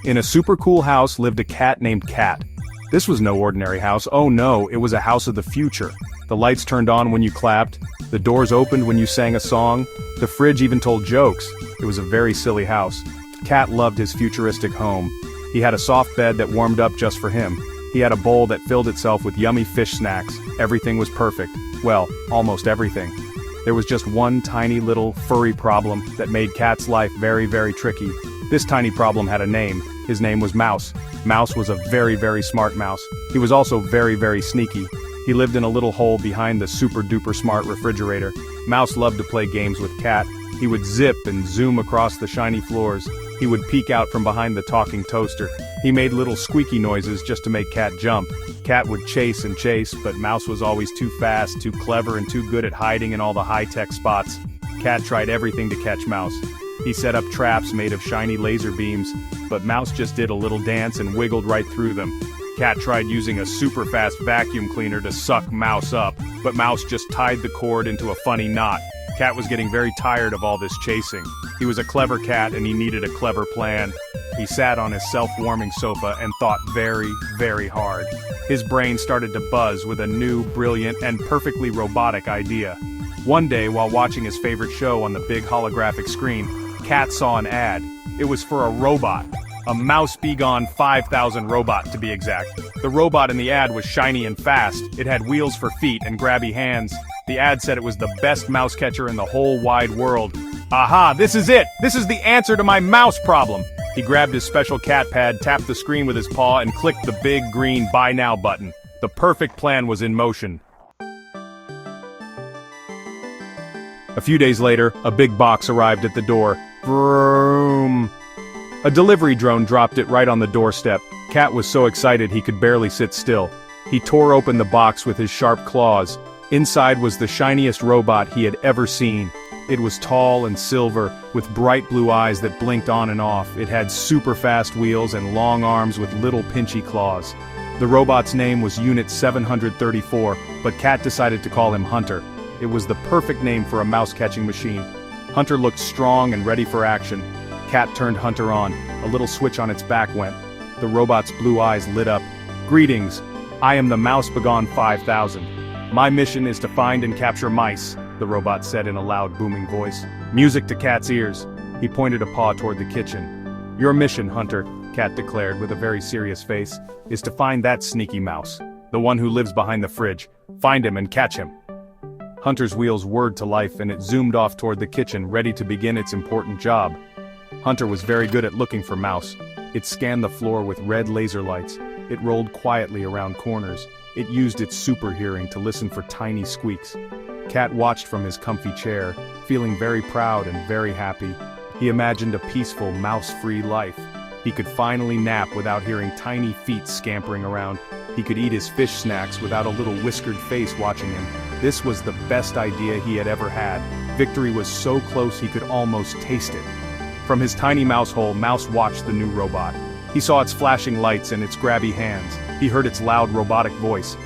In a super cool house lived a cat named Cat. This was no ordinary house, oh no, it was a house of the future. The lights turned on when you clapped, the doors opened when you sang a song, the fridge even told jokes. It was a very silly house. Cat loved his futuristic home. He had a soft bed that warmed up just for him. He had a bowl that filled itself with yummy fish snacks. Everything was perfect. Well, almost everything. There was just one tiny little furry problem that made Cat's life very, very tricky. This tiny problem had a name. His name was Mouse. Mouse was a very, very smart mouse. He was also very, very sneaky. He lived in a little hole behind the super-duper smart refrigerator. Mouse loved to play games with Cat. He would zip and zoom across the shiny floors. He would peek out from behind the talking toaster. He made little squeaky noises just to make Cat jump. Cat would chase and chase, but Mouse was always too fast, too clever, and too good at hiding in all the high-tech spots. Cat tried everything to catch Mouse. He set up traps made of shiny laser beams, but Mouse just did a little dance and wiggled right through them. Cat tried using a super-fast vacuum cleaner to suck Mouse up, but Mouse just tied the cord into a funny knot. Cat was getting very tired of all this chasing. He was a clever cat and he needed a clever plan. He sat on his self-warming sofa and thought very, very hard. His brain started to buzz with a new, brilliant, and perfectly robotic idea. One day, while watching his favorite show on the big holographic screen, Cat saw an ad. It was for a robot. A Mouse Begone 5000 robot, to be exact. The robot in the ad was shiny and fast. It had wheels for feet and grabby hands. The ad said it was the best mouse catcher in the whole wide world. Aha, this is it! This is the answer to my mouse problem! He grabbed his special cat pad, tapped the screen with his paw, and clicked the big green Buy Now button. The perfect plan was in motion. A few days later, a big box arrived at the door. Vroom! A delivery drone dropped it right on the doorstep. Cat was so excited he could barely sit still. He tore open the box with his sharp claws. Inside was the shiniest robot he had ever seen. It was tall and silver, with bright blue eyes that blinked on and off. It had super fast wheels and long arms with little pinchy claws. The robot's name was Unit 734, but Cat decided to call him Hunter. It was the perfect name for a mouse-catching machine. Hunter looked strong and ready for action. Cat turned Hunter on. A little switch on its back went. The robot's blue eyes lit up. Greetings. I am the Mouse Begone 5000. My mission is to find and capture mice, the robot said in a loud, booming voice. Music to Cat's ears. He pointed a paw toward the kitchen. Your mission, Hunter, Cat declared with a very serious face, is to find that sneaky mouse. The one who lives behind the fridge. Find him and catch him. Hunter's wheels whirred to life and it zoomed off toward the kitchen, ready to begin its important job. Hunter was very good at looking for Mouse. It scanned the floor with red laser lights. It rolled quietly around corners. It used its super hearing to listen for tiny squeaks. Cat watched from his comfy chair, feeling very proud and very happy. He imagined a peaceful, mouse-free life. He could finally nap without hearing tiny feet scampering around. He could eat his fish snacks without a little whiskered face watching him. This was the best idea he had ever had. Victory was so close he could almost taste it. From his tiny mouse hole, Mouse watched the new robot. He saw its flashing lights and its grabby hands. He heard its loud robotic voice.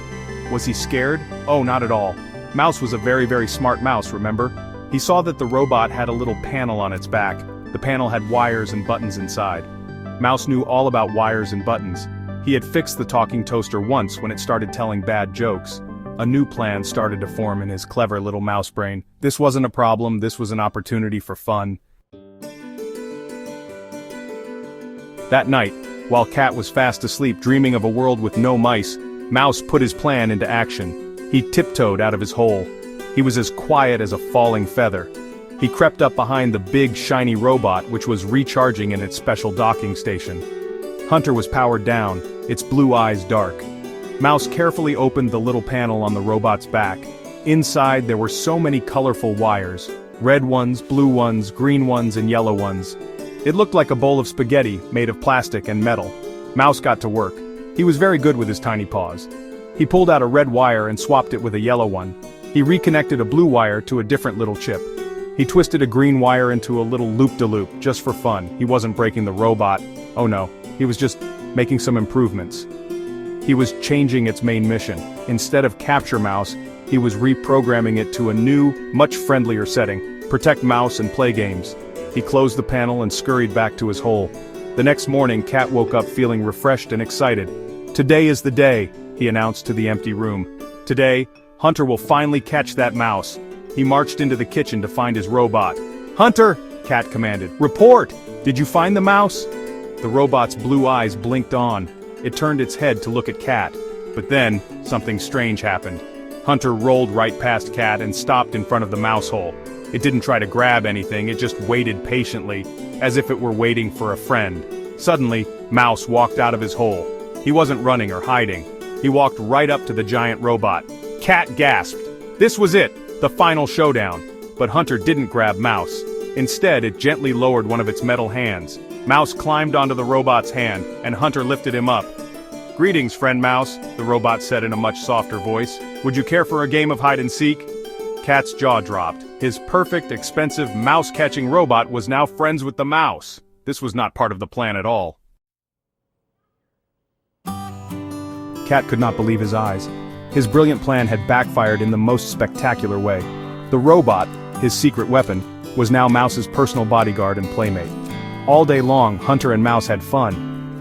Was he scared? Oh, not at all. Mouse was a very, very smart mouse, remember? He saw that the robot had a little panel on its back. The panel had wires and buttons inside. Mouse knew all about wires and buttons. He had fixed the talking toaster once when it started telling bad jokes. A new plan started to form in his clever little mouse brain. This wasn't a problem, this was an opportunity for fun. That night, while Cat was fast asleep dreaming of a world with no mice, Mouse put his plan into action. He tiptoed out of his hole. He was as quiet as a falling feather. He crept up behind the big shiny robot which was recharging in its special docking station. Hunter was powered down, its blue eyes dark. Mouse carefully opened the little panel on the robot's back. Inside there were so many colorful wires. Red ones, blue ones, green ones, and yellow ones. It looked like a bowl of spaghetti made of plastic and metal. Mouse got to work. He was very good with his tiny paws. He pulled out a red wire and swapped it with a yellow one. He reconnected a blue wire to a different little chip. He twisted a green wire into a little loop-de-loop, just for fun. He wasn't breaking the robot. Oh no, he was just making some improvements. He was changing its main mission. Instead of capture Mouse, he was reprogramming it to a new, much friendlier setting. Protect Mouse and play games. He closed the panel and scurried back to his hole. The next morning, Cat woke up feeling refreshed and excited. "Today is the day," he announced to the empty room. "Today, Hunter will finally catch that mouse." He marched into the kitchen to find his robot. "Hunter!" Cat commanded. "Report! Did you find the mouse?" The robot's blue eyes blinked on. It turned its head to look at Cat. But then, something strange happened. Hunter rolled right past Cat and stopped in front of the mouse hole. It didn't try to grab anything, it just waited patiently, as if it were waiting for a friend. Suddenly, Mouse walked out of his hole. He wasn't running or hiding. He walked right up to the giant robot. Cat gasped. This was it, the final showdown. But Hunter didn't grab Mouse. Instead, it gently lowered one of its metal hands. Mouse climbed onto the robot's hand, and Hunter lifted him up. "Greetings, friend Mouse," the robot said in a much softer voice. "Would you care for a game of hide-and-seek?" Cat's jaw dropped. His perfect, expensive mouse-catching robot was now friends with the mouse. This was not part of the plan at all. Cat could not believe his eyes. His brilliant plan had backfired in the most spectacular way. The robot, his secret weapon, was now Mouse's personal bodyguard and playmate. All day long, Hunter and Mouse had fun.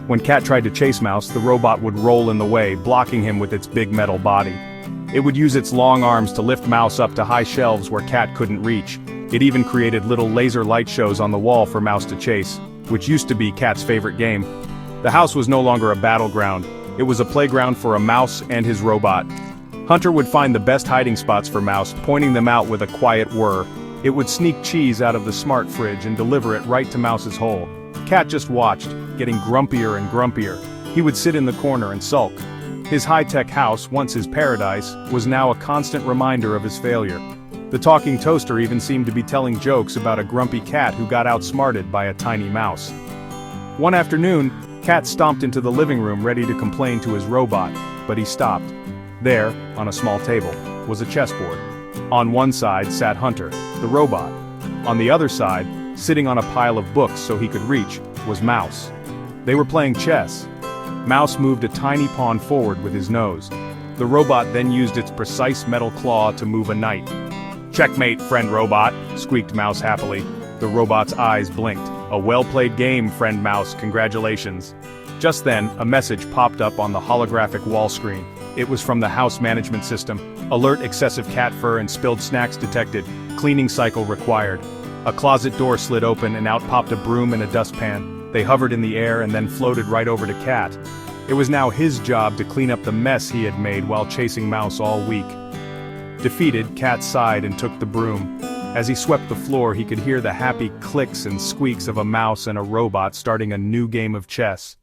When Cat tried to chase Mouse, the robot would roll in the way, blocking him with its big metal body. It would use its long arms to lift Mouse up to high shelves where Cat couldn't reach. It even created little laser light shows on the wall for Mouse to chase, which used to be Cat's favorite game. The house was no longer a battleground. It was a playground for a mouse and his robot. Hunter would find the best hiding spots for Mouse, pointing them out with a quiet whir. It would sneak cheese out of the smart fridge and deliver it right to Mouse's hole. Cat just watched, getting grumpier and grumpier. He would sit in the corner and sulk. His high-tech house, once his paradise, was now a constant reminder of his failure. The talking toaster even seemed to be telling jokes about a grumpy cat who got outsmarted by a tiny mouse. One afternoon, Cat stomped into the living room ready to complain to his robot, but he stopped. There, on a small table, was a chessboard. On one side sat Hunter, the robot. On the other side, sitting on a pile of books so he could reach, was Mouse. They were playing chess. Mouse moved a tiny pawn forward with his nose. The robot then used its precise metal claw to move a knight. "Checkmate, friend robot," squeaked Mouse happily. The robot's eyes blinked. "A well-played game, friend Mouse, congratulations." Just then, a message popped up on the holographic wall screen. It was from the house management system. "Alert, excessive cat fur and spilled snacks detected. Cleaning cycle required." A closet door slid open and out popped a broom and a dustpan. They hovered in the air and then floated right over to Cat. It was now his job to clean up the mess he had made while chasing Mouse all week. Defeated, Cat sighed and took the broom. As he swept the floor, he could hear the happy clicks and squeaks of a mouse and a robot starting a new game of chess.